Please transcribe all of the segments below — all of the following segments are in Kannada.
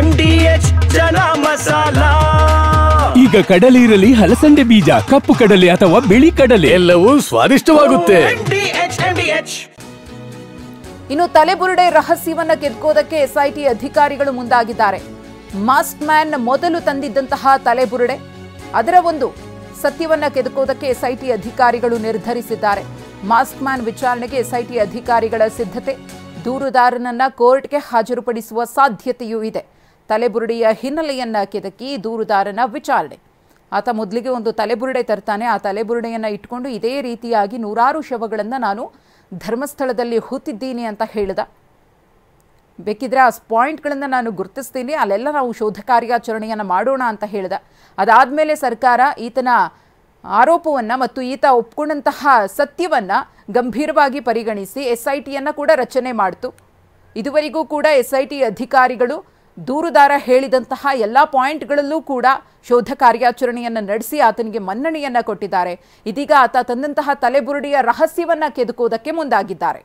MDH ಜನ ಮಸಾಲ. ಈಗ ಕಡಲೆ ಇರಲಿ, ಹಲಸಂದೆ ಬೀಜ, ಕಪ್ಪು ಕಡಲೆ ಅಥವಾ ಬಿಳಿ ಕಡಲೆ, ಎಲ್ಲವೂ ಸ್ವಾದಿಷ್ಟವಾಗುತ್ತೆ. ಇನ್ನು ತಲೆಬುರುಡೆ ರಹಸ್ಯವನ್ನ ಕೆದಕೋದಕ್ಕೆ ಎಸ್ಐಟಿ ಅಧಿಕಾರಿಗಳು ಮುಂದಾಗಿದ್ದಾರೆ. ಮಾಸ್ಕ್ ಮ್ಯಾನ್ ಮೊದಲು ತಂದಿದ್ದಂತಹ ತಲೆಬುರುಡೆ, ಅದರ ಒಂದು ಸತ್ಯವನ್ನ ಕೆದಕೋದಕ್ಕೆ ಎಸ್ಐಟಿ ಅಧಿಕಾರಿಗಳು ನಿರ್ಧರಿಸಿದ್ದಾರೆ. ಮಾಸ್ಕ್ ಮ್ಯಾನ್ ವಿಚಾರಣೆಗೆ ಎಸ್ಐಟಿ ಅಧಿಕಾರಿಗಳ ಸಿದ್ಧತೆ. ದೂರುದಾರನನ್ನ ಕೋರ್ಟ್ಗೆ ಹಾಜರುಪಡಿಸುವ ಸಾಧ್ಯತೆಯೂ ಇದೆ. ತಲೆಬುರುಡೆಯ ಹಿನ್ನೆಲೆಯನ್ನ ಕೆದಕಿ ದೂರುದಾರನ ವಿಚಾರಣೆ. ಆತ ಮೊದಲಿಗೆ ಒಂದು ತಲೆಬುರುಡೆ ತರ್ತಾನೆ. ಆ ತಲೆಬುರುಡೆಯನ್ನ ಇಟ್ಕೊಂಡು ಇದೇ ರೀತಿಯಾಗಿ ನೂರಾರು ಶವಗಳನ್ನು ನಾನು ಧರ್ಮಸ್ಥಳದಲ್ಲಿ ಹೂತಿದ್ದೀನಿ ಅಂತ ಹೇಳಿದ. ಬೇಕಿದ್ರೆ ಆ ಪಾಯಿಂಟ್ಗಳನ್ನು ನಾನು ಗುರುತಿಸ್ತೀನಿ, ಅಲ್ಲೆಲ್ಲ ನಾವು ಶೋಧ ಕಾರ್ಯಾಚರಣೆಯನ್ನು ಮಾಡೋಣ ಅಂತ ಹೇಳಿದ. ಅದಾದಮೇಲೆ ಸರ್ಕಾರ ಈತನ ಆರೋಪವನ್ನು ಮತ್ತು ಈತ ಒಪ್ಕೊಂಡಂತಹ ಸತ್ಯವನ್ನು ಗಂಭೀರವಾಗಿ ಪರಿಗಣಿಸಿ SITಯನ್ನು ಕೂಡ ರಚನೆ ಮಾಡಿತು. ಇದುವರೆಗೂ ಕೂಡ SIT ಅಧಿಕಾರಿಗಳು ದೂರುದಾರ ಹೇಳಿದಂತಹ ಎಲ್ಲ ಪಾಯಿಂಟ್ಗಳಲ್ಲೂ ಕೂಡ ಶೋಧ ಕಾರ್ಯಾಚರಣೆಯನ್ನು ನಡೆಸಿ ಆತನಿಗೆ ಮನ್ನಣೆಯನ್ನು ಕೊಟ್ಟಿದ್ದಾರೆ. ಇದೀಗ ಆತ ತಂದಂತಹ ತಲೆಬುರುಡೆಯ ರಹಸ್ಯವನ್ನು ಕೆದಕೋದಕ್ಕೆ ಮುಂದಾಗಿದ್ದಾರೆ.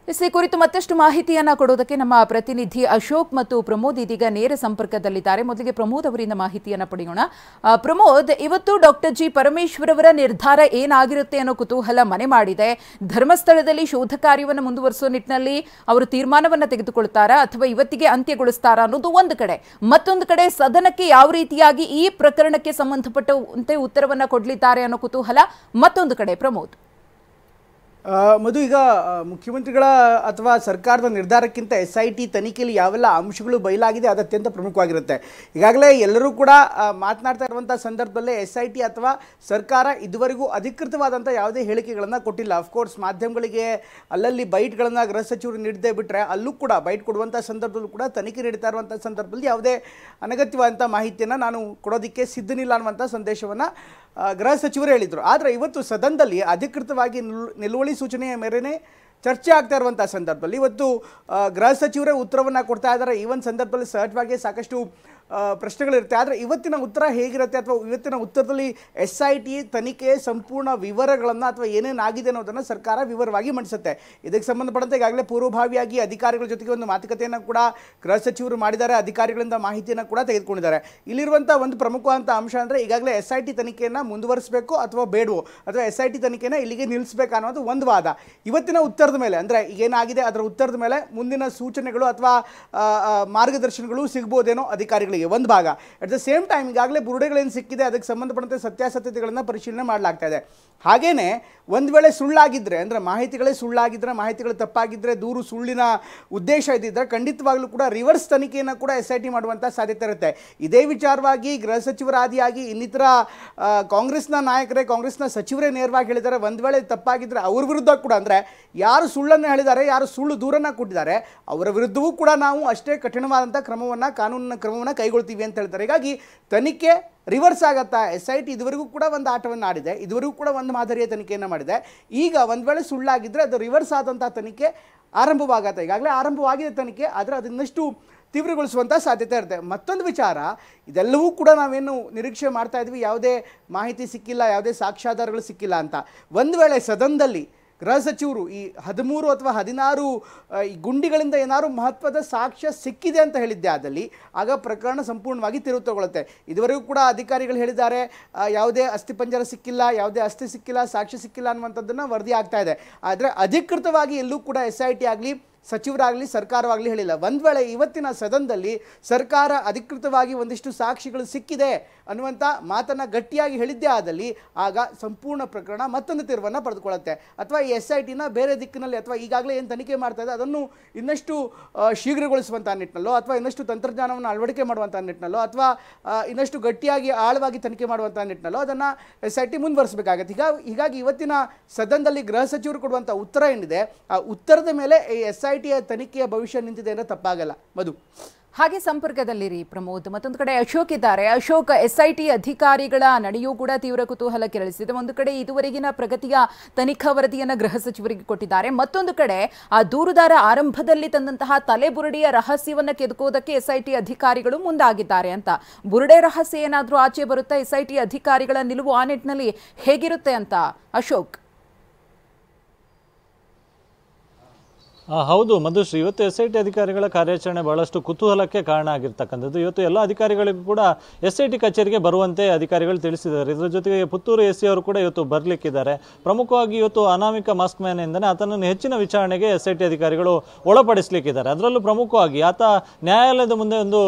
ಈ ಕುರಿತು ಮತ್ತಷ್ಟು ಮಾಹಿತಿಯನ್ನು ಕೊಡೋದಕ್ಕೆ ನಮ್ಮ ಪ್ರತಿನಿಧಿ ಅಶೋಕ್ ಮತ್ತು ಪ್ರಮೋದ್ ಇದೀಗ ನೇರ ಸಂಪರ್ಕದಲ್ಲಿದ್ದಾರೆ. ಮೊದಲಿಗೆ ಪ್ರಮೋದ್ ಅವರಿಂದ ಮಾಹಿತಿಯನ್ನು ಪಡೆಯೋಣ. ಪ್ರಮೋದ್, ಇವತ್ತು ಡಾಕ್ಟರ್ ಜಿ ಪರಮೇಶ್ವರ್ ಅವರ ನಿರ್ಧಾರ ಏನಾಗಿರುತ್ತೆ ಅನ್ನೋ ಕುತೂಹಲ ಮನೆ ಮಾಡಿದೆ. ಧರ್ಮಸ್ಥಳದಲ್ಲಿ ಶೋಧ ಕಾರ್ಯವನ್ನು ಮುಂದುವರಿಸುವ ನಿಟ್ಟಿನಲ್ಲಿ ಅವರು ತೀರ್ಮಾನವನ್ನು ತೆಗೆದುಕೊಳ್ತಾರಾ ಅಥವಾ ಇವತ್ತಿಗೆ ಅಂತ್ಯಗೊಳಿಸ್ತಾರಾ ಅನ್ನೋದು ಒಂದು ಕಡೆ. ಮತ್ತೊಂದು ಕಡೆ ಸದನಕ್ಕೆ ಯಾವ ರೀತಿಯಾಗಿ ಈ ಪ್ರಕರಣಕ್ಕೆ ಸಂಬಂಧಪಟ್ಟಂತೆ ಉತ್ತರವನ್ನು ಕೊಡಲಿದ್ದಾರೆ ಅನ್ನೋ ಕುತೂಹಲ ಮತ್ತೊಂದು ಕಡೆ. ಪ್ರಮೋದ್, ಮಧು, ಈಗ ಮುಖ್ಯಮಂತ್ರಿಗಳ ಅಥವಾ ಸರ್ಕಾರದ ನಿರ್ಧಾರಕ್ಕಿಂತ SIT ತನಿಖೆಯಲ್ಲಿ ಯಾವೆಲ್ಲ ಅಂಶಗಳು ಬಯಲಾಗಿದೆ ಅದು ಅತ್ಯಂತ ಪ್ರಮುಖವಾಗಿರುತ್ತೆ. ಈಗಾಗಲೇ ಎಲ್ಲರೂ ಕೂಡ ಮಾತನಾಡ್ತಾ ಇರುವಂಥ ಸಂದರ್ಭದಲ್ಲೇ SIT ಅಥವಾ ಸರ್ಕಾರ ಇದುವರೆಗೂ ಅಧಿಕೃತವಾದಂಥ ಯಾವುದೇ ಹೇಳಿಕೆಗಳನ್ನು ಕೊಟ್ಟಿಲ್ಲ. ಅಫ್ಕೋರ್ಸ್ ಮಾಧ್ಯಮಗಳಿಗೆ ಅಲ್ಲಲ್ಲಿ ಬೈಟ್ಗಳನ್ನು ಗೃಹ ಸಚಿವರು ನೀಡದೇ ಬಿಟ್ಟರೆ ಅಲ್ಲೂ ಕೂಡ ಬೈಟ್ ಕೊಡುವಂಥ ಸಂದರ್ಭದಲ್ಲೂ ಕೂಡ ತನಿಖೆ ನಡೀತಾ ಇರುವಂಥ ಸಂದರ್ಭದಲ್ಲಿ ಯಾವುದೇ ಅನಗತ್ಯವಾದಂಥ ಮಾಹಿತಿಯನ್ನು ನಾನು ಕೊಡೋದಕ್ಕೆ ಸಿದ್ಧನಿಲ್ಲ ಅನ್ನುವಂಥ ಸಂದೇಶವನ್ನು ಗೃಹ ಸಚಿವರು ಹೇಳಿದರು. ಆದರೆ ಇವತ್ತು ಸದನದಲ್ಲಿ ಅಧಿಕೃತವಾಗಿ ನಿಲುವಳಿ ಸೂಚನೆಯ ಮೇರೆಗೆ ಚರ್ಚೆ ಆಗ್ತಾ ಇರುವಂಥ ಸಂದರ್ಭದಲ್ಲಿ ಇವತ್ತು ಗೃಹ ಸಚಿವರೇ ಉತ್ತರವನ್ನು ಕೊಡ್ತಾ ಇದ್ದಾರೆ. ಈ ಒಂದು ಸಂದರ್ಭದಲ್ಲಿ ಸಹಜವಾಗಿ ಸಾಕಷ್ಟು ಪ್ರಶ್ನೆಗಳಿರುತ್ತೆ. ಆದರೆ ಇವತ್ತಿನ ಉತ್ತರ ಹೇಗಿರುತ್ತೆ ಅಥವಾ ಇವತ್ತಿನ ಉತ್ತರದಲ್ಲಿ SIT ತನಿಖೆ ಸಂಪೂರ್ಣ ವಿವರಗಳನ್ನು ಅಥವಾ ಏನೇನಾಗಿದೆ ಅನ್ನೋದನ್ನು ಸರ್ಕಾರ ವಿವರವಾಗಿ ಮಂಡಿಸುತ್ತೆ. ಇದಕ್ಕೆ ಸಂಬಂಧಪಟ್ಟಂತೆ ಈಗಾಗಲೇ ಪೂರ್ವಭಾವಿಯಾಗಿ ಅಧಿಕಾರಿಗಳ ಜೊತೆಗೆ ಒಂದು ಮಾತುಕತೆಯನ್ನು ಕೂಡ ಗೃಹ ಸಚಿವರು ಮಾಡಿದ್ದಾರೆ. ಅಧಿಕಾರಿಗಳಿಂದ ಮಾಹಿತಿಯನ್ನು ಕೂಡ ತೆಗೆದುಕೊಂಡಿದ್ದಾರೆ. ಇಲ್ಲಿರುವಂಥ ಒಂದು ಪ್ರಮುಖವಾದಂಥ ಅಂಶ ಅಂದರೆ ಈಗಾಗಲೇ SIT ತನಿಖೆಯನ್ನು ಮುಂದುವರಿಸಬೇಕು ಅಥವಾ ಬೇಡವೋ ಅಥವಾ SIT ತನಿಖೆಯನ್ನು ಇಲ್ಲಿಗೆ ನಿಲ್ಲಿಸಬೇಕು ಅನ್ನೋದು ಒಂದು ವಾದ. ಇವತ್ತಿನ ಉತ್ತರದ ಮೇಲೆ ಅಂದರೆ ಏನಾಗಿದೆ ಅದರ ಉತ್ತರದ ಮೇಲೆ ಮುಂದಿನ ಸೂಚನೆಗಳು ಅಥವಾ ಮಾರ್ಗದರ್ಶನಗಳು ಸಿಗ್ಬೋದೇನೋ ಅಧಿಕಾರಿಗಳಿಗೆ ಒಂದು ಭಾಗ. ಅಟ್ ದ ಸೇಮ್ ಟೈಮ್ ಈಗಾಗಲೇ ಬುರುಡೆಗಳೇನು ಸಿಕ್ಕಿದೆ ಅದಕ್ಕೆ ಸಂಬಂಧಪಟ್ಟಂತೆ ಸತ್ಯಾಸತ್ಯತೆಗಳನ್ನು ಪರಿಶೀಲನೆ ಮಾಡಲಾಗ್ತಾ ಇದೆ. ಹಾಗೇನೆ ಒಂದು ವೇಳೆ ಸುಳ್ಳಾಗಿದ್ದರೆ ಅಂದರೆ ಮಾಹಿತಿಗಳೇ ಸುಳ್ಳಾಗಿದ್ದರೆ, ಮಾಹಿತಿಗಳು ತಪ್ಪಾಗಿದ್ದರೆ, ದೂರು ಸುಳ್ಳಿನ ಉದ್ದೇಶ ಇದ್ದಿದ್ದರೆ ಖಂಡಿತವಾಗ್ಲೂ ಕೂಡ ರಿವರ್ಸ್ ತನಿಖೆಯನ್ನು ಕೂಡ SIT ಮಾಡುವಂಥ ಸಾಧ್ಯತೆ ಇರುತ್ತೆ. ಇದೇ ವಿಚಾರವಾಗಿ ಗೃಹ ಸಚಿವರಾದಿಯಾಗಿ ಇನ್ನಿತರ ಕಾಂಗ್ರೆಸ್ನ ನಾಯಕರೇ, ಕಾಂಗ್ರೆಸ್ನ ಸಚಿವರೇ ನೇರವಾಗಿ ಹೇಳಿದ್ದಾರೆ. ಒಂದು ವೇಳೆ ತಪ್ಪಾಗಿದ್ದರೆ ಅವ್ರ ವಿರುದ್ಧ ಕೂಡ ಅಂದರೆ ಯಾರು ಸುಳ್ಳನ್ನು ಹೇಳಿದ್ದಾರೆ, ಯಾರು ಸುಳ್ಳು ದೂರನ್ನು ಕೊಟ್ಟಿದ್ದಾರೆ ಅವರ ವಿರುದ್ಧವೂ ಕೂಡ ನಾವು ಅಷ್ಟೇ ಕಠಿಣವಾದಂಥ ಕಾನೂನಿನ ಕ್ರಮವನ್ನು ಕೈಗೊಳ್ತೀವಿ ಅಂತ ಹೇಳ್ತಾರೆ. ಹೀಗಾಗಿ ತನಿಖೆ ರಿವರ್ಸ್ ಆಗತ್ತಾ? SIT ಇದುವರೆಗೂ ಕೂಡ ಒಂದು ಆಟವನ್ನು ಆಡಿದೆ, ಇದುವರೆಗೂ ಕೂಡ ಒಂದು ಮಾದರಿಯ ತನಿಖೆಯನ್ನು ಮಾಡಿದೆ. ಈಗ ಒಂದು ವೇಳೆ ಸುಳ್ಳಾಗಿದ್ದರೆ ಅದು ರಿವರ್ಸ್ ಆದಂಥ ತನಿಖೆ ಆರಂಭವಾಗತ್ತೆ. ಈಗಾಗಲೇ ಆರಂಭವಾಗಿದೆ ತನಿಖೆ, ಆದರೆ ಅದನ್ನಷ್ಟು ತೀವ್ರಗೊಳಿಸುವಂಥ ಸಾಧ್ಯತೆ ಇರುತ್ತೆ. ಮತ್ತೊಂದು ವಿಚಾರ, ಇದೆಲ್ಲವೂ ಕೂಡ ನಾವೇನು ನಿರೀಕ್ಷೆ ಮಾಡ್ತಾ ಇದ್ವಿ, ಯಾವುದೇ ಮಾಹಿತಿ ಸಿಕ್ಕಿಲ್ಲ, ಯಾವುದೇ ಸಾಕ್ಷ್ಯಾಧಾರಗಳು ಸಿಕ್ಕಿಲ್ಲ ಅಂತ. ಒಂದು ವೇಳೆ ಸದನದಲ್ಲಿ ಗೃಹ ಸಚಿವರು ಈ 13 ಅಥವಾ 16 ಈ ಗುಂಡಿಗಳಿಂದ ಏನಾದರೂ ಮಹತ್ವದ ಸಾಕ್ಷ್ಯ ಸಿಕ್ಕಿದೆ ಅಂತ ಹೇಳಿದ್ದೆ ಆದಲ್ಲಿ ಆಗ ಪ್ರಕರಣ ಸಂಪೂರ್ಣವಾಗಿ ತಿರುವು ತಗೊಳ್ಳುತ್ತೆ. ಇದುವರೆಗೂ ಕೂಡ ಅಧಿಕಾರಿಗಳು ಹೇಳಿದ್ದಾರೆ ಯಾವುದೇ ಅಸ್ಥಿಪಂಜರ ಸಿಕ್ಕಿಲ್ಲ, ಯಾವುದೇ ಅಸ್ಥಿ ಸಿಕ್ಕಿಲ್ಲ, ಸಾಕ್ಷ್ಯ ಸಿಕ್ಕಿಲ್ಲ ಅನ್ನುವಂಥದ್ದನ್ನು ವರದಿ ಆಗ್ತಾ ಇದೆ. ಆದರೆ ಅಧಿಕೃತವಾಗಿ ಎಲ್ಲೂ ಕೂಡ SIT ಆಗಲಿ ಸಚಿವರಾಗಲಿ ಸರ್ಕಾರವಾಗಲಿ ಹೇಳಿಲ್ಲ. ಒಂದು ವೇಳೆ ಇವತ್ತಿನ ಸದನದಲ್ಲಿ ಸರ್ಕಾರ ಅಧಿಕೃತವಾಗಿ ಒಂದಿಷ್ಟು ಸಾಕ್ಷಿಗಳು ಸಿಕ್ಕಿದೆ ಅನ್ನುವಂಥ ಮಾತನ್ನು ಗಟ್ಟಿಯಾಗಿ ಹೇಳಿದ್ದೇ ಆದಲ್ಲಿ ಆಗ ಸಂಪೂರ್ಣ ಪ್ರಕರಣ ಮತ್ತೊಂದು ತಿರುವನ್ನು ಪಡೆದುಕೊಳ್ಳುತ್ತೆ. ಅಥವಾ ಈ SITನ ಬೇರೆ ದಿಕ್ಕಿನಲ್ಲಿ ಅಥವಾ ಈಗಾಗಲೇ ಏನು ತನಿಖೆ ಮಾಡ್ತಾ ಇದೆ ಅದನ್ನು ಇನ್ನಷ್ಟು ಶೀಘ್ರಗೊಳಿಸುವಂಥ ನಿಟ್ಟಿನಲ್ಲೋ ಅಥವಾ ಇನ್ನಷ್ಟು ತಂತ್ರಜ್ಞಾನವನ್ನು ಅಳವಡಿಕೆ ಮಾಡುವಂಥ ನಿಟ್ಟಿನಲ್ಲೋ ಅಥವಾ ಇನ್ನಷ್ಟು ಗಟ್ಟಿಯಾಗಿ ಆಳವಾಗಿ ತನಿಖೆ ಮಾಡುವಂಥ ನಿಟ್ಟಿನಲ್ಲೋ ಅದನ್ನು SIT ಮುಂದುವರಿಸಬೇಕಾಗತ್ತೆ. ಹೀಗಾಗಿ ಇವತ್ತಿನ ಸದನದಲ್ಲಿ ಗೃಹ ಸಚಿವರು ಕೊಡುವಂಥ ಉತ್ತರ ಏನಿದೆ ಆ ಉತ್ತರದ ಮೇಲೆ ಈ SITಯ ತನಿಖೆಯ ಭವಿಷ್ಯ ನಿಂತಿದೆ ಅಂದರೆ ತಪ್ಪಾಗಲ್ಲ. ಮಧು, ಹಾಗೆ ಸಂಪರ್ಕದಲ್ಲಿರಿ ಪ್ರಮೋದ್. ಮತ್ತೊಂದು ಕಡೆ ಅಶೋಕ್ ಇದ್ದಾರೆ. ಅಶೋಕ್, SIT ಅಧಿಕಾರಿಗಳ ನಡೆಯೂ ಕೂಡ ತೀವ್ರ ಕುತೂಹಲ ಕೆರಳಿಸಿದೆ. ಒಂದು ಕಡೆ ಇದುವರೆಗಿನ ಪ್ರಗತಿಯ ತನಿಖಾ ವರದಿಯನ್ನು ಗೃಹ ಸಚಿವರಿಗೆ ಕೊಟ್ಟಿದ್ದಾರೆ. ಮತ್ತೊಂದು ಕಡೆ ಆ ದೂರುದಾರ ಆರಂಭದಲ್ಲಿ ತಂದಂತಹ ತಲೆಬುರುಡೆಯ ರಹಸ್ಯವನ್ನು ಕೆದಕೋದಕ್ಕೆ SIT ಅಧಿಕಾರಿಗಳು ಮುಂದಾಗಿದ್ದಾರೆ ಅಂತ. ಬುರುಡೆ ರಹಸ್ಯ ಏನಾದರೂ ಆಚೆ ಬರುತ್ತಾ? SIT ಅಧಿಕಾರಿಗಳ ನಿಲುವು ಆ ನಿಟ್ಟಿನಲ್ಲಿ ಹೇಗಿರುತ್ತೆ ಅಂತ ಅಶೋಕ್? ಹೌದು ಮಧುಶ್ರೀ, ಇವತ್ತು SIT ಅಧಿಕಾರಿಗಳ ಕಾರ್ಯಾಚರಣೆ ಬಹಳಷ್ಟು ಕುತೂಹಲಕ್ಕೆ ಕಾರಣ ಆಗಿರ್ತಕ್ಕಂಥದ್ದು. ಇವತ್ತು ಎಲ್ಲ ಅಧಿಕಾರಿಗಳಿಗೂ ಕೂಡ SIT ಕಚೇರಿಗೆ ಬರುವಂತೆ ಅಧಿಕಾರಿಗಳು ತಿಳಿಸಿದ್ದಾರೆ. ಇದರ ಜೊತೆಗೆ ಪುತ್ತೂರು SC ಅವರು ಕೂಡ ಇವತ್ತು ಬರಲಿಕ್ಕಿದ್ದಾರೆ. ಪ್ರಮುಖವಾಗಿ ಇವತ್ತು ಅನಾಮಿಕ ಮಾಸ್ಕ್ ಮ್ಯಾನ್ ಎಂದರೆ ಆತನನ್ನು ಹೆಚ್ಚಿನ ವಿಚಾರಣೆಗೆ SIT ಅಧಿಕಾರಿಗಳು ಒಳಪಡಿಸಲಿಕ್ಕಿದ್ದಾರೆ. ಅದರಲ್ಲೂ ಪ್ರಮುಖವಾಗಿ ಆತ ನ್ಯಾಯಾಲಯದ ಮುಂದೆ ಒಂದು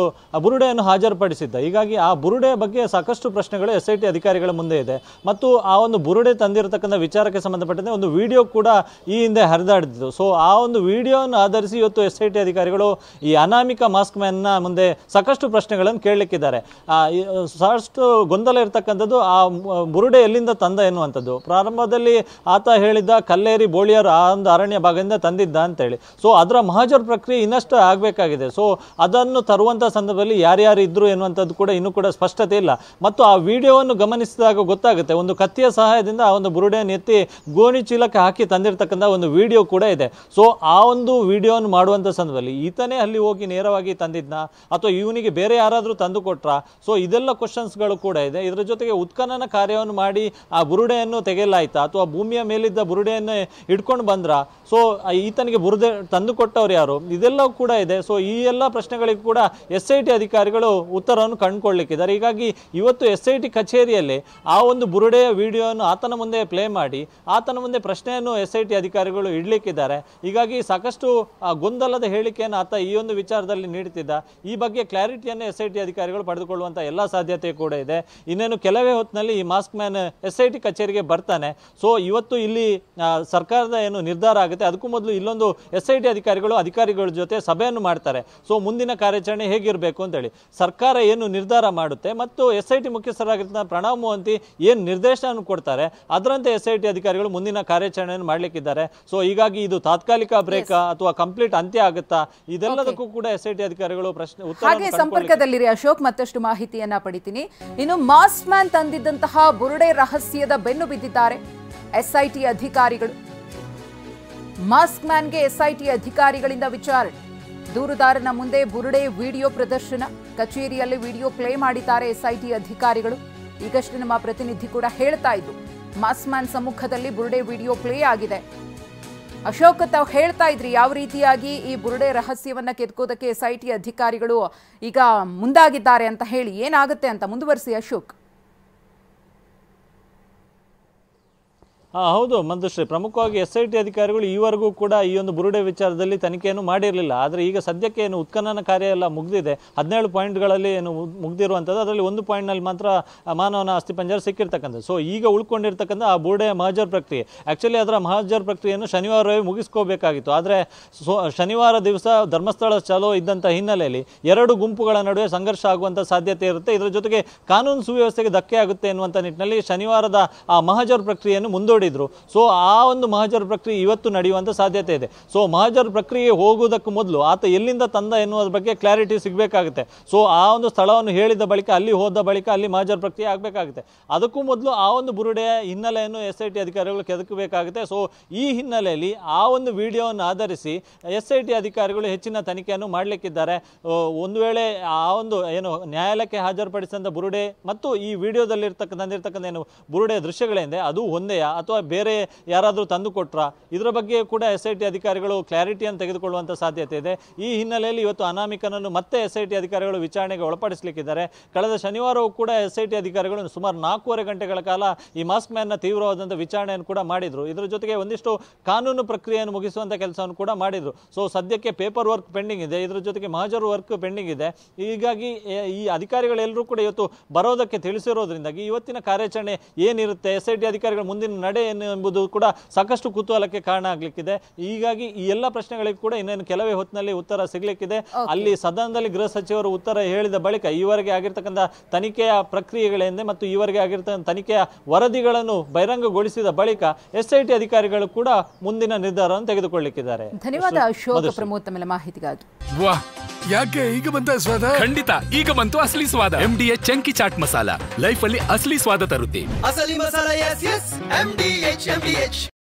ಬುರುಡೆಯನ್ನು ಹಾಜರುಪಡಿಸಿದ್ದ. ಹೀಗಾಗಿ ಆ ಬುರುಡೆ ಬಗ್ಗೆ ಸಾಕಷ್ಟು ಪ್ರಶ್ನೆಗಳು SIT ಅಧಿಕಾರಿಗಳ ಮುಂದೆ ಇದೆ. ಮತ್ತು ಆ ಒಂದು ಬುರುಡೆ ತಂದಿರತಕ್ಕಂಥ ವಿಚಾರಕ್ಕೆ ಸಂಬಂಧಪಟ್ಟಂತೆ ಒಂದು ವಿಡಿಯೋ ಕೂಡ ಈ ಹಿಂದೆ ಹರಿದಾಡಿದ್ದು. ಸೊ ಆ ಒಂದು ವಿಡಿಯೋವನ್ನು ಆಧರಿಸಿ ಇವತ್ತು SIT ಅಧಿಕಾರಿಗಳು ಈ ಅನಾಮಿಕ ಮಾಸ್ಕ್ ಮ್ಯಾನ್ನ ಮುಂದೆ ಸಾಕಷ್ಟು ಪ್ರಶ್ನೆಗಳನ್ನು ಕೇಳಲಿಕ್ಕಿದ್ದಾರೆ. ಸಾಕಷ್ಟು ಗೊಂದಲ ಇರತಕ್ಕಂಥದ್ದು ಆ ಬುರುಡೆ ಎಲ್ಲಿಂದ ತಂದ ಎನ್ನುವಂಥದ್ದು. ಪ್ರಾರಂಭದಲ್ಲಿ ಆತ ಹೇಳಿದ್ದ ಕಲ್ಲೇರಿ ಬೋಳಿಯರ್ ಆ ಒಂದು ಅರಣ್ಯ ಭಾಗದಿಂದ ತಂದಿದ್ದ ಅಂತೇಳಿ. ಸೊ ಅದರ ಮಹಾಜರ್ ಪ್ರಕ್ರಿಯೆ ಇನ್ನಷ್ಟು ಆಗಬೇಕಾಗಿದೆ. ಸೊ ಅದನ್ನು ತರುವಂಥ ಸಂದರ್ಭದಲ್ಲಿ ಯಾರ್ಯಾರು ಇದ್ರು ಎನ್ನುವಂಥದ್ದು ಕೂಡ ಇನ್ನೂ ಕೂಡ ಸ್ಪಷ್ಟತೆ ಇಲ್ಲ. ಮತ್ತು ಆ ವಿಡಿಯೋವನ್ನು ಗಮನಿಸಿದಾಗ ಗೊತ್ತಾಗುತ್ತೆ, ಒಂದು ಕತ್ತಿಯ ಸಹಾಯದಿಂದ ಆ ಒಂದು ಬುರುಡೆಯನ್ನು ಎತ್ತಿ ಗೋಣಿ ಚೀಲಕ್ಕೆ ಹಾಕಿ ತಂದಿರತಕ್ಕಂಥ ಒಂದು ವಿಡಿಯೋ ಕೂಡ ಇದೆ. ಸೊ ಆ ಒಂದು ವಿಡಿಯೋವನ್ನು ಮಾಡುವಂಥ ಸಂದರ್ಭದಲ್ಲಿ ಈತನೇ ಅಲ್ಲಿ ಹೋಗಿ ನೇರವಾಗಿ ತಂದಿದ್ನ ಅಥವಾ ಇವನಿಗೆ ಬೇರೆ ಯಾರಾದರೂ ತಂದು ಕೊಟ್ರಾ? ಸೊ ಇದೆಲ್ಲ ಕ್ವಶನ್ಸ್ಗಳು ಕೂಡ ಇದೆ. ಇದರ ಜೊತೆಗೆ ಉತ್ಖನನ ಕಾರ್ಯವನ್ನು ಮಾಡಿ ಆ ಬುರುಡೆಯನ್ನು ತೆಗೆಯಲಾಯ್ತಾ ಅಥವಾ ಭೂಮಿಯ ಮೇಲಿದ್ದ ಬುರುಡೆಯನ್ನು ಇಟ್ಕೊಂಡು ಬಂದ್ರ? ಸೊ ಈತನಿಗೆ ಬುರುಡೆ ತಂದು ಕೊಟ್ಟವ್ರು ಯಾರು? ಇದೆಲ್ಲವೂ ಕೂಡ ಇದೆ. ಸೊ ಈ ಎಲ್ಲ ಪ್ರಶ್ನೆಗಳಿಗೂ ಕೂಡ SIT ಅಧಿಕಾರಿಗಳು ಉತ್ತರವನ್ನು ಕಂಡುಕೊಳ್ಳಲಿಕ್ಕಿದ್ದಾರೆ. ಹೀಗಾಗಿ ಇವತ್ತು SIT ಕಚೇರಿಯಲ್ಲಿ ಆ ಒಂದು ಬುರುಡೆಯ ವಿಡಿಯೋವನ್ನು ಆತನ ಮುಂದೆ ಪ್ಲೇ ಮಾಡಿ ಆತನ ಮುಂದೆ ಪ್ರಶ್ನೆಯನ್ನು SIT ಅಧಿಕಾರಿಗಳು ಇಡ್ಲಿಕ್ಕಿದ್ದಾರೆ. ಹೀಗಾಗಿ ಸಾಕಷ್ಟು ಗೊಂದಲದ ಹೇಳಿಕೆಯನ್ನು ಆತ ಈ ಒಂದು ವಿಚಾರದಲ್ಲಿ ನೀಡುತ್ತಿದ್ದ. ಈ ಬಗ್ಗೆ ಕ್ಲಾರಿಟಿಯನ್ನು SIT ಅಧಿಕಾರಿಗಳು ಪಡೆದುಕೊಳ್ಳುವಂಥ ಎಲ್ಲ ಸಾಧ್ಯತೆ ಕೂಡ ಇದೆ. ಇನ್ನೇನು ಕೆಲವೇ ಹೊತ್ತಿನಲ್ಲಿ ಈ ಮಾಸ್ಕ್ ಮ್ಯಾನ್ SIT ಕಚೇರಿಗೆ ಬರ್ತಾನೆ. ಸೊ ಇವತ್ತು ಇಲ್ಲಿ ಸರ್ಕಾರದ ಏನು ನಿರ್ಧಾರ ಆಗುತ್ತೆ ಅದಕ್ಕೂ ಮೊದಲು ಇಲ್ಲೊಂದು SIT ಅಧಿಕಾರಿಗಳ ಜೊತೆ ಸಭೆಯನ್ನು ಮಾಡ್ತಾರೆ. ಸೊ ಮುಂದಿನ ಕಾರ್ಯಾಚರಣೆ ಹೇಗಿರಬೇಕು ಅಂತೇಳಿ ಸರ್ಕಾರ ಏನು ನಿರ್ಧಾರ ಮಾಡುತ್ತೆ ಮತ್ತು SIT ಮುಖ್ಯಸ್ಥರಾಗಿರ್ತ ಪ್ರಣವ್ ಮೋಹಂತಿ ಏನು ನಿರ್ದೇಶನ ಕೊಡ್ತಾರೆ ಅದರಂತೆ SIT ಅಧಿಕಾರಿಗಳು ಮುಂದಿನ ಕಾರ್ಯಾಚರಣೆಯನ್ನು ಮಾಡಲಿಕ್ಕಿದ್ದಾರೆ. ಸೊ ಹೀಗಾಗಿ ಇದು ತಾತ್ಕಾಲಿಕ ಬ್ರೇಕ್ ಅಥವಾ ಕಂಪ್ಲೀಟ್ ಅಂತ್ಯ ಆಗುತ್ತಾ? ಇದೆಲ್ಲದಕ್ಕೂ ಕೂಡ SIT ಅಧಿಕಾರಿಗಳು ಹಾಗೆ ಸಂಪರ್ಕದಲ್ಲಿರಿ ಅಶೋಕ್, ಮತ್ತಷ್ಟು ಮಾಹಿತಿಯನ್ನ ಪಡಿತೀನಿ. ಇನ್ನು ಮಾಸ್ಕ್ ಮ್ಯಾನ್ ತಂದಿದ್ದಂತಹ ಬುರುಡೆ ರಹಸ್ಯದ ಬೆನ್ನು ಬಿದ್ದಿದ್ದಾರೆ SIT ಅಧಿಕಾರಿಗಳು. ಮಾಸ್ಕ್ ಮ್ಯಾನ್ಗೆ SIT ಅಧಿಕಾರಿಗಳಿಂದ ವಿಚಾರಣೆ. ದೂರುದಾರನ ಮುಂದೆ ಬುರುಡೆ ವಿಡಿಯೋ ಪ್ರದರ್ಶನ, ಕಚೇರಿಯಲ್ಲಿ ವಿಡಿಯೋ ಪ್ಲೇ ಮಾಡಿದ್ದಾರೆ SIT ಅಧಿಕಾರಿಗಳು. ಈಗಷ್ಟೇ ನಮ್ಮ ಪ್ರತಿನಿಧಿ ಕೂಡ ಹೇಳ್ತಾ ಇದ್ರು, ಮಾಸ್ಕ್ ಮ್ಯಾನ್ ಸಮ್ಮುಖದಲ್ಲಿ ಬುರುಡೆ ವಿಡಿಯೋ ಪ್ಲೇ ಆಗಿದೆ. ಅಶೋಕ್, ತಾವು ಹೇಳ್ತಾ ಇದ್ರಿ ಯಾವ ರೀತಿಯಾಗಿ ಈ ಬುರುಡೆ ರಹಸ್ಯವನ್ನ ಕೆದಕೋದಕ್ಕೆ SIT ಅಧಿಕಾರಿಗಳು ಈಗ ಮುಂದಾಗಿದ್ದಾರೆ ಅಂತ ಹೇಳಿ, ಏನಾಗುತ್ತೆ ಅಂತ ಮುಂದುವರಿಸಿ ಅಶೋಕ್. ಹೌದು ಮಧುಶ್ರೀ, ಪ್ರಮುಖವಾಗಿ SIT ಅಧಿಕಾರಿಗಳು ಈವರೆಗೂ ಕೂಡ ಈ ಒಂದು ಬುರುಡೆ ವಿಚಾರದಲ್ಲಿ ತನಿಖೆಯನ್ನು ಮಾಡಿರಲಿಲ್ಲ. ಆದರೆ ಈಗ ಸದ್ಯಕ್ಕೆ ಏನು ಉತ್ಖನನ ಕಾರ್ಯ ಎಲ್ಲ ಮುಗಿದಿದೆ. 17 ಪಾಯಿಂಟ್ಗಳಲ್ಲಿ ಏನು ಮುಗ್ದಿರುವಂಥದ್ದು, ಅದರಲ್ಲಿ 1 ಪಾಯಿಂಟ್ನಲ್ಲಿ ಮಾತ್ರ ಮಾನವನ ಅಸ್ಥಿಪಂಜರ ಸಿಕ್ಕಿರ್ತಕ್ಕಂಥದ್ದು. ಸೊ ಈಗ ಉಳ್ಕೊಂಡಿರ್ತಕ್ಕಂಥ ಆ ಬುರುಡೆಯ ಮಹಜರ್ ಪ್ರಕ್ರಿಯೆ, ಆ್ಯಕ್ಚುಲಿ ಅದರ ಮಹಜರ್ ಪ್ರಕ್ರಿಯೆಯನ್ನು ಶನಿವಾರವೇ ಮುಗಿಸ್ಕೋಬೇಕಾಗಿತ್ತು. ಆದರೆ ಶನಿವಾರ ದಿವಸ ಧರ್ಮಸ್ಥಳ ಚಲೋ ಇದ್ದಂಥ ಹಿನ್ನೆಲೆಯಲ್ಲಿ 2 ಗುಂಪುಗಳ ನಡುವೆ ಸಂಘರ್ಷ ಆಗುವಂಥ ಸಾಧ್ಯತೆ ಇರುತ್ತೆ. ಇದರ ಜೊತೆಗೆ ಕಾನೂನು ಸುವ್ಯವಸ್ಥೆಗೆ ಧಕ್ಕೆ ಆಗುತ್ತೆ ಎನ್ನುವಂಥ ನಿಟ್ಟಿನಲ್ಲಿ ಶನಿವಾರದ ಆ ಮಹಜರ್ ಪ್ರಕ್ರಿಯೆಯನ್ನು ಮುಂದೂಡಿದ್ರು. ಸೊ ಆ ಒಂದು ಮಹಜರ್ ಪ್ರಕ್ರಿಯೆ ಇವತ್ತು ನಡೆಯುವಂತ ಸಾಧ್ಯತೆ ಇದೆ. ಸೊ ಮಹಜರ್ ಪ್ರಕ್ರಿಯೆ ಹೋಗುವುದಕ್ಕೂ ಮೊದಲು ಆತ ಎಲ್ಲಿಂದ ತಂದ ಎನ್ನುವುದರ ಬಗ್ಗೆ ಕ್ಲಾರಿಟಿ ಸಿಗಬೇಕಾಗುತ್ತೆ. ಸೊ ಆ ಒಂದು ಸ್ಥಳವನ್ನು ಹೇಳಿದ ಬಳಿಕ ಅಲ್ಲಿ ಹೋದ ಬಳಿಕ ಅಲ್ಲಿ ಮಹಜರ್ ಪ್ರಕ್ರಿಯೆ ಆಗಬೇಕಾಗುತ್ತೆ. ಅದಕ್ಕೂ ಮೊದಲು ಆ ಒಂದು ಬುರುಡೆಯ ಹಿನ್ನೆಲೆಯನ್ನು SIT ಅಧಿಕಾರಿಗಳು ಕೆದಕಬೇಕಾಗುತ್ತೆ. ಸೊ ಈ ಹಿನ್ನೆಲೆಯಲ್ಲಿ ಆ ಒಂದು ವಿಡಿಯೋವನ್ನು ಆಧರಿಸಿ SIT ಅಧಿಕಾರಿಗಳು ಹೆಚ್ಚಿನ ತನಿಖೆಯನ್ನು ಮಾಡಲಿಕ್ಕಿದ್ದಾರೆ. ಒಂದು ವೇಳೆ ಆ ಒಂದು ಏನು ನ್ಯಾಯಾಲಯಕ್ಕೆ ಹಾಜರುಪಡಿಸಿದಂಥ ಬುರುಡೆ ಮತ್ತು ಈ ವಿಡಿಯೋದಲ್ಲಿ ತಂದಿರ್ತಕ್ಕಂಥ ಏನು ಬುರುಡೆಯ ದೃಶ್ಯಗಳೇನಿದೆ ಅದು ಒಂದೆಯಾ ಅಥವಾ ಬೇರೆ ಯಾರಾದರೂ ತಂದು ಕೊಟ್ರಾ? ಇದರ ಬಗ್ಗೆ ಕೂಡ SIT ಅಧಿಕಾರಿಗಳು ಕ್ಲಾರಿಟಿಯನ್ನು ತೆಗೆದುಕೊಳ್ಳುವಂಥ ಸಾಧ್ಯತೆ ಇದೆ. ಈ ಹಿನ್ನೆಲೆಯಲ್ಲಿ ಇವತ್ತು ಅನಾಮಿಕನನ್ನು ಮತ್ತೆ SIT ಅಧಿಕಾರಿಗಳು ವಿಚಾರಣೆಗೆ ಒಳಪಡಿಸಲಿಕ್ಕಿದ್ದಾರೆ. ಕಳೆದ ಶನಿವಾರವೂ ಕೂಡ SIT ಅಧಿಕಾರಿಗಳು ಸುಮಾರು 4.5 ಗಂಟೆಗಳ ಕಾಲ ಈ ಮಾಸ್ಕ್ ಮ್ಯಾನ್ನ ತೀವ್ರವಾದಂಥ ವಿಚಾರಣೆಯನ್ನು ಕೂಡ ಮಾಡಿದ್ರು. ಇದರ ಜೊತೆಗೆ ಒಂದಿಷ್ಟು ಕಾನೂನು ಪ್ರಕ್ರಿಯೆಯನ್ನು ಮುಗಿಸುವಂಥ ಕೆಲಸವನ್ನು ಕೂಡ ಮಾಡಿದ್ರು. ಸೊ ಸದ್ಯಕ್ಕೆ ಪೇಪರ್ ವರ್ಕ್ ಪೆಂಡಿಂಗ್ ಇದೆ, ಇದರ ಜೊತೆಗೆ ಮಹಜರು ವರ್ಕ್ ಪೆಂಡಿಂಗ್ ಇದೆ. ಹೀಗಾಗಿ ಈ ಅಧಿಕಾರಿಗಳೆಲ್ಲರೂ ಕೂಡ ಇವತ್ತು ಬರೋದಕ್ಕೆ ತಿಳಿಸಿರೋದ್ರಿಂದಾಗಿ ಇವತ್ತಿನ ಕಾರ್ಯಾಚರಣೆ ಏನಿರುತ್ತೆ, SIT ಅಧಿಕಾರಿಗಳ ಮುಂದಿನ ನಡೆ ಎಂಬುದು ಕೂಡ ಸಾಕಷ್ಟು ಕುತೂಹಲಕ್ಕೆ ಕಾರಣ ಆಗ್ಲಿಕ್ಕಿದೆ. ಹೀಗಾಗಿ ಈ ಎಲ್ಲ ಪ್ರಶ್ನೆಗಳಿಗೂ ಕೂಡ ಇನ್ನೇನು ಕೆಲವೇ ಹೊತ್ತಿನಲ್ಲಿ ಉತ್ತರ ಸಿಗ್ಲಿಕ್ಕಿದೆ. ಅಲ್ಲಿ ಸದನದಲ್ಲಿ ಗೃಹ ಸಚಿವರು ಉತ್ತರ ಹೇಳಿದ ಬಳಿಕ ಈವರೆಗೆ ಆಗಿರ್ತಕ್ಕಂಥ ತನಿಖೆಯ ಪ್ರಕ್ರಿಯೆಗಳೇನಿದೆ ಮತ್ತು ಈವರೆಗೆ ಆಗಿರ್ತಕ್ಕಂಥ ತನಿಖೆಯ ವರದಿಗಳನ್ನು ಬಹಿರಂಗಗೊಳಿಸಿದ ಬಳಿಕ SIT ಅಧಿಕಾರಿಗಳು ಕೂಡ ಮುಂದಿನ ನಿರ್ಧಾರವನ್ನು ತೆಗೆದುಕೊಳ್ಳಲಿಕ್ಕಿದ್ದಾರೆ. ಧನ್ಯವಾದ ಅಶೋಕ್ ಪ್ರಮೋದ್ ತಮ್ಮ ಮಾಹಿತಿಗಾಗಿ. ಯಾಕೆ ಈಗ ಬಂತ ಸ್ವಾದ? ಖಂಡಿತ ಈಗ ಬಂತು ಅಸಲಿ ಸ್ವಾದ. MDH chunky chaat masala life ಅಲ್ಲಿ ಅಸಲಿ ಸ್ವಾದ ತರುತ್ತೆ. ಅಸಲಿ ಮಸಾಲ, ಎಸ್ ಎಸ್ MDH.